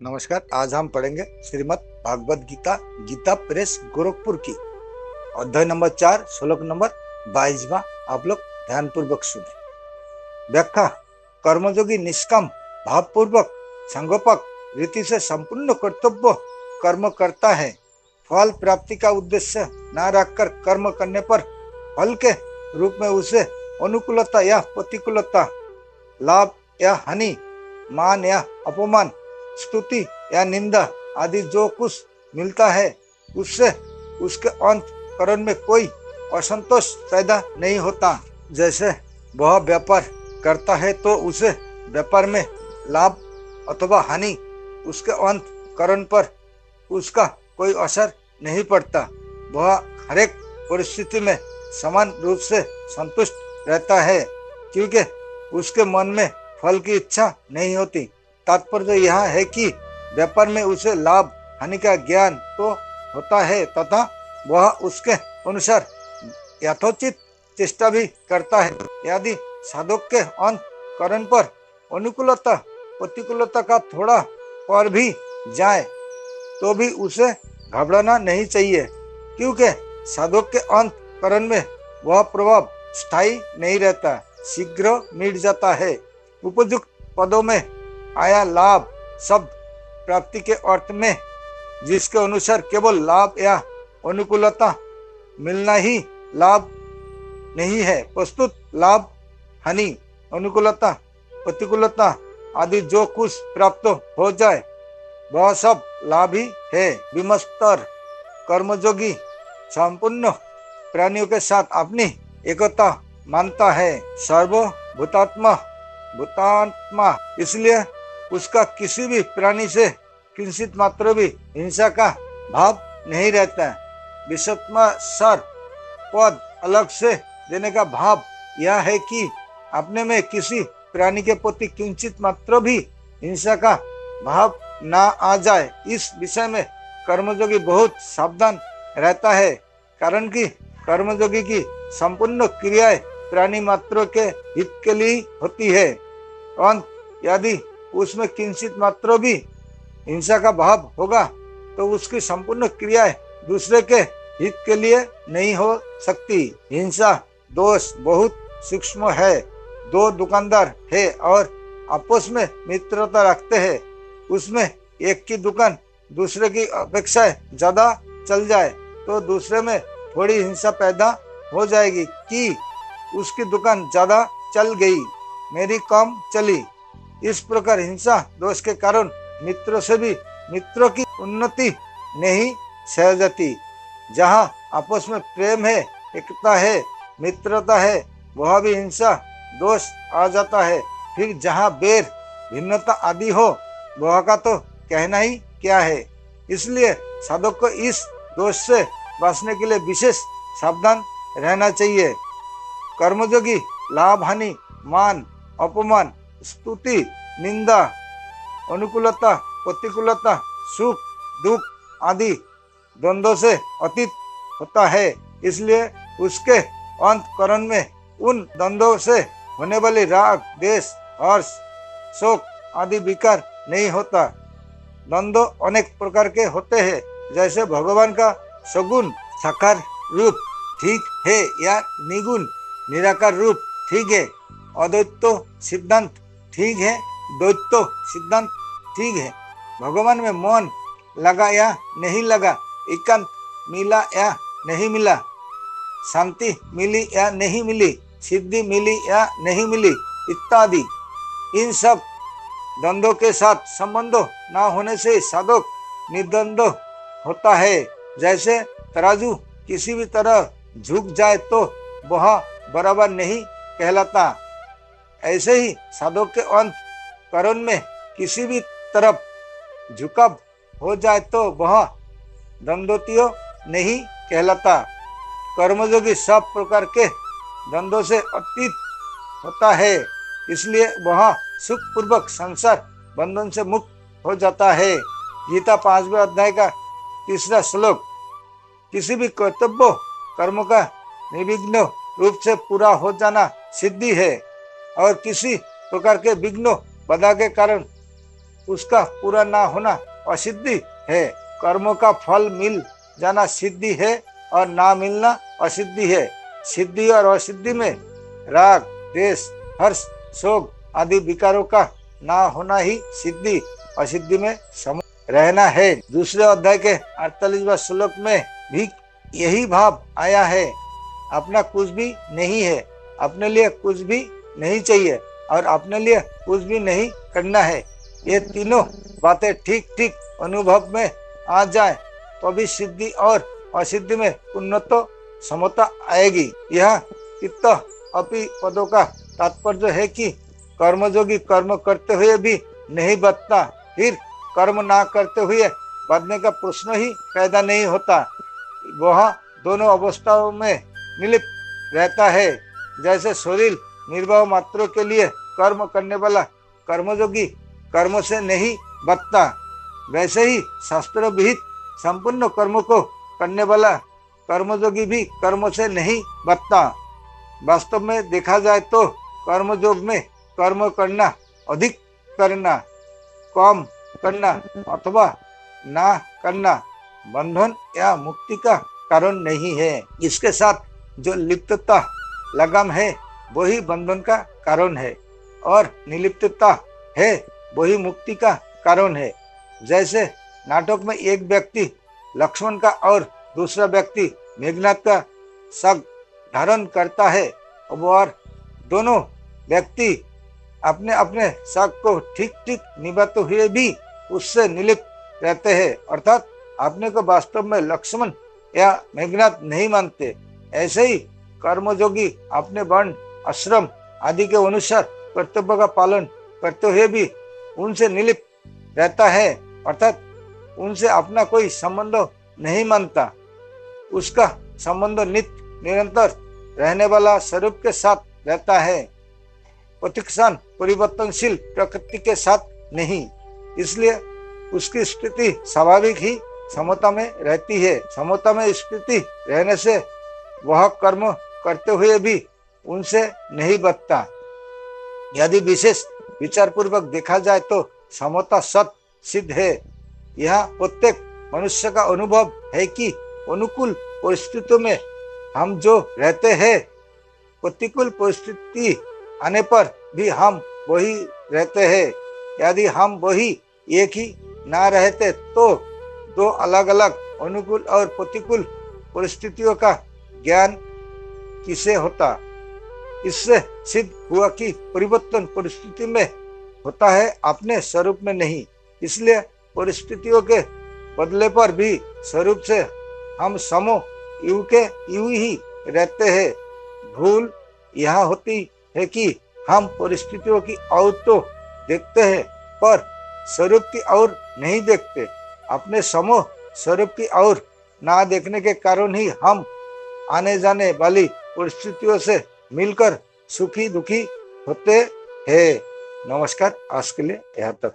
नमस्कार। आज हम पढ़ेंगे श्रीमद् भागवत गीता गीता प्रेस गोरखपुर की अध्याय नंबर 4 श्लोक नंबर 22वां। आप लोग ध्यान पूर्वक सुने। व्याख्या। कर्मयोगी निष्काम भाव पूर्वक संगोपक रीति से संपूर्ण कर्तव्य कर्म करता है। फल प्राप्ति का उद्देश्य न रखकर कर्म करने पर फल के रूप में उसे अनुकूलता या प्रतिकूलता, लाभ या हानि, मान या अपमान, स्तुति या निंदा आदि जो कुछ मिलता है उससे उसके अंतःकरण में कोई असंतोष पैदा नहीं होता। जैसे वह व्यापार करता है तो उसे व्यापार में लाभ अथवा हानि उसके अंतःकरण पर उसका कोई असर नहीं पड़ता। वह हरेक परिस्थिति में समान रूप से संतुष्ट रहता है क्योंकि उसके मन में फल की इच्छा नहीं होती। तात्पर्य यह है कि व्यापार में उसे लाभ हानि का ज्ञान तो होता है तथा वह उसके अनुसार यथोचित चेष्टा भी करता है। यदि साधक के अंतःकरण पर अनुकूलता प्रतिकूलता का थोड़ा पर भी जाए तो भी उसे घबराना नहीं चाहिए क्योंकि साधक के अंतःकरण में वह प्रभाव स्थायी नहीं रहता, शीघ्र मिट जाता है। उपयुक्त पदों में आया लाभ शब्द प्राप्ति के अर्थ में जिसके अनुसार केवल लाभ या अनुकूलता मिलना ही लाभ नहीं है, प्रस्तुत लाभ हानि अनुकूलता प्रतिकूलता आदि जो कुछ प्राप्त हो जाए वह सब लाभ ही है। विमस्तर कर्मयोगी संपूर्ण प्राणियों के साथ अपनी एकता मानता है। सर्वभूतात्मा भूतात्मा, इसलिए उसका किसी भी प्राणी से किंचित मात्र भी हिंसा का भाव नहीं रहता। विषात्मा सर पद अलग से देने का भाव यह है कि अपने में किसी प्राणी के प्रति किंचित मात्र भी हिंसा का भाव ना आ जाए। इस विषय में कर्मयोगी बहुत सावधान रहता है, कारण कि कर्मयोगी की संपूर्ण क्रियाएं प्राणी मात्र के हित के लिए होती है। यदि उसमें किंचित मात्र भी हिंसा का भाव होगा तो उसकी संपूर्ण क्रियाएं दूसरे के हित के लिए नहीं हो सकती। हिंसा दोष बहुत सूक्ष्म है। दो दुकानदार है और आपस में मित्रता रखते हैं, उसमें एक की दुकान दूसरे की अपेक्षा ज्यादा चल जाए तो दूसरे में थोड़ी हिंसा पैदा हो जाएगी कि उसकी दुकान ज्यादा चल गई, मेरी कम चली। इस प्रकार हिंसा दोष के कारण मित्रों से भी मित्रों की उन्नति नहीं सह जाती। जहाँ आपस में प्रेम है, एकता है, मित्रता है, वह भी हिंसा दोष आ जाता है। फिर जहाँ बैर भिन्नता आदि हो वह का तो कहना ही क्या है। इसलिए साधक को इस दोष से बचने के लिए विशेष सावधान रहना चाहिए। कर्मयोगी लाभ हानि मान अपमान स्तुति निंदा अनुकूलता प्रतिकूलता सुख दुख आदि द्वंद्व से अतीत होता है, इसलिए उसके अंतःकरण में उन द्वंद्वों से होने वाली राग द्वेष हर्ष शोक आदि विकार नहीं होता। द्वंद्व अनेक प्रकार के होते हैं, जैसे भगवान का सगुण साकार रूप ठीक है या निगुण निराकार रूप ठीक है, अद्वैत सिद्धांत ठीक है, द्वैत सिद्धांत ठीक है, भगवान में मन लगा या नहीं लगा, एकांत मिला या नहीं मिला, शांति मिली या नहीं मिली, सिद्धि मिली या नहीं मिली इत्यादि। इन सब द्वंद्वों के साथ संबंध न होने से साधक निर्द्वंद्व होता है। जैसे तराजू किसी भी तरह झुक जाए तो वह बराबर नहीं कहलाता, ऐसे ही साधक के अंतःकरण में किसी भी तरफ झुकाव हो जाए तो वह द्वंद्वतीय नहीं कहलाता। कर्मयोगी सब प्रकार के द्वंद्वों से अतीत होता है, इसलिए वह सुख पूर्वक संसार बंधन से मुक्त हो जाता है। गीता 5वें अध्याय का 3रा श्लोक। किसी भी कर्तव्य कर्म का निर्विघ्न रूप से पूरा हो जाना सिद्धि है और किसी प्रकार के विघ्न बाधा के कारण उसका पूरा ना होना असिद्धि है। कर्मों का फल मिल जाना सिद्धि है और ना मिलना असिद्धि है। सिद्धि और असिद्धि में राग, द्वेष, हर्ष, शोक आदि विकारों का ना होना ही सिद्धि असिद्धि में सम रहना है। दूसरे अध्याय के 48वां श्लोक में भी यही भाव आया है। अपना कुछ भी नहीं है, अपने लिए कुछ भी नहीं चाहिए और अपने लिए कुछ भी नहीं करना है। ये तीनों बातें ठीक ठीक अनुभव में आ जाए तो भी सिद्धि और असिद्धि में उन्नत समता आएगी। यह चित्त अपि पदों का तात्पर्य है कि कर्मयोगी कर्म करते हुए भी नहीं बचता, फिर कर्म ना करते हुए बचने का प्रश्न ही पैदा नहीं होता। वह दोनों अवस्थाओं में मिलित रहता है। जैसे शरीर निर्वाह मात्रों के लिए कर्म करने वाला कर्मयोगी कर्म से नहीं बचता, वैसे ही शास्त्र विहित संपूर्ण कर्म को करने वाला कर्मयोगी भी कर्म से नहीं बचता। वास्तव में देखा जाए तो कर्मयोग में कर्म करना, अधिक करना, कम करना अथवा ना करना बंधन या मुक्ति का कारण नहीं है। इसके साथ जो लिप्तता लगाम है वही बंधन का कारण है और निर्लिप्तता है वही मुक्ति का कारण है। जैसे नाटक में एक व्यक्ति लक्ष्मण का और दूसरा व्यक्ति मेघनाथ का शक धारण करता है और दोनों व्यक्ति अपने अपने शक को ठीक ठीक निभाते हुए भी उससे निर्लिप्त रहते हैं, अर्थात अपने को वास्तव में लक्ष्मण या मेघनाथ नहीं मानते। ऐसे ही कर्मयोगी अपने वर्ण, आश्रम आदि के अनुसार कर्तव्य का पालन करते हुए भी उनसे निर्लिप्त रहता है, अर्थात उनसे अपना कोई संबंध नहीं मानता। उसका संबंध नित्य निरंतर रहने वाला स्वरूप के साथ रहता है, प्रतिक्षण परिवर्तनशील प्रकृति के साथ नहीं। इसलिए उसकी स्थिति स्वाभाविक ही समता में रहती है। समता में स्थिति रहने से वह कर्म करते हुए भी उनसे नहीं बचता। यदि विशेष विचार पूर्वक देखा जाए तो समता सत सिद्ध है। यह प्रत्येक मनुष्य का अनुभव है कि अनुकूल परिस्थितियों में हम जो रहते हैं, प्रतिकूल परिस्थिति आने पर भी हम वही रहते हैं। यदि हम वही एक ही ना रहते तो दो अलग अलग अनुकूल और प्रतिकूल परिस्थितियों का ज्ञान किसे होता। इससे सिद्ध हुआ कि परिवर्तन परिस्थिति में होता है, अपने स्वरूप में नहीं। इसलिए परिस्थितियों के बदले पर भी स्वरूप से हम समो यू के यू ही रहते हैं। भूल यह होती है कि हम परिस्थितियों की ओर तो देखते हैं पर स्वरूप की ओर नहीं देखते। अपने समो स्वरूप की ओर ना देखने के कारण ही हम आने जाने वाली परिस्थितियों से मिलकर सुखी दुखी होते हैं। नमस्कार, आज के लिए यहाँ तक।